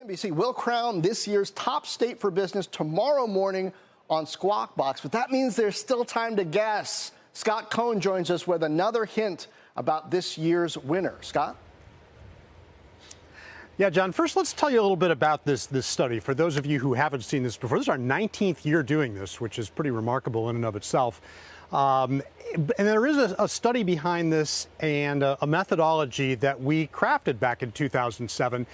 CNBC will crown this year's top state for business tomorrow morning on Squawk Box, but that means there's still time to guess. Scott Cohn joins us with another hint about this year's winner. Scott? Yeah, John, first let's tell you a little bit about this study. For those of you who haven't seen this before, this is our 19th year doing this, which is pretty remarkable in and of itself. And there is a study behind this and a methodology that we crafted back in 2007.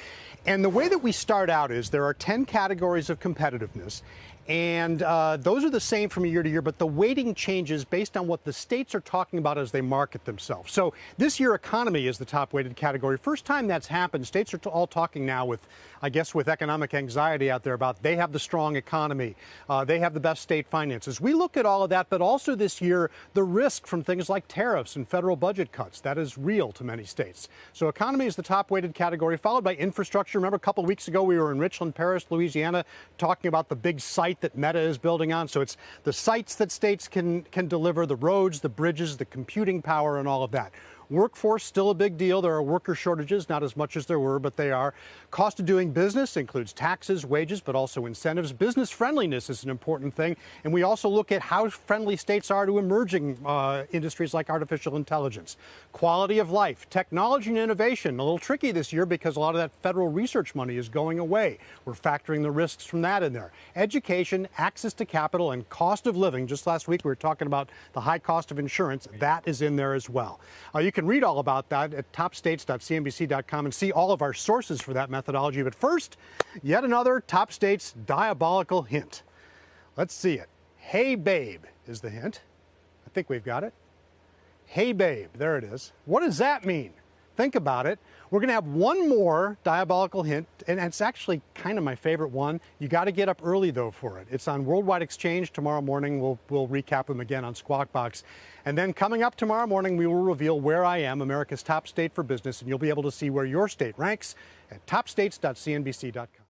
And the way that we start out is there are 10 categories of competitiveness. And those are the same from year to year, but the weighting changes based on what the states are talking about as they market themselves. So this year, economy is the top weighted category. First time that's happened. States are all talking now with, I guess, with economic anxiety out there about they have the strong economy. They have the best state finances. We look at all of that, but also this year, the risk from things like tariffs and federal budget cuts. That is real to many states. So economy is the top weighted category, followed by infrastructure. Remember, a couple of weeks ago, we were in Richland Parish, Louisiana, talking about the big site that Meta is building on. So it's the sites that states can deliver, the roads, the bridges, the computing power, and all of that. Workforce, still a big deal. There are worker shortages, not as much as there were, but they are. Cost of doing business includes taxes, wages, but also incentives. Business friendliness is an important thing. And we also look at how friendly states are to emerging industries like artificial intelligence. Quality of life, technology and innovation, a little tricky this year because a lot of that federal research money is going away. We're factoring the risks from that in there. Education, access to capital, and cost of living. Just last week we were talking about the high cost of insurance. That is in there as well. You can read all about that at topstates.cnbc.com and see all of our sources for that methodology. But first, yet another Top States diabolical hint. Let's see it. Hey, babe is the hint. I think we've got it. Hey, babe. There it is. What does that mean? Think about it. We're going to have one more diabolical hint, and it's actually kind of my favorite one. You got to get up early, though, for it. It's on Worldwide Exchange tomorrow morning. We'll recap them again on Squawk Box. And then coming up tomorrow morning, we will reveal Where I Am, America's top state for business, and you'll be able to see where your state ranks at topstates.cnbc.com.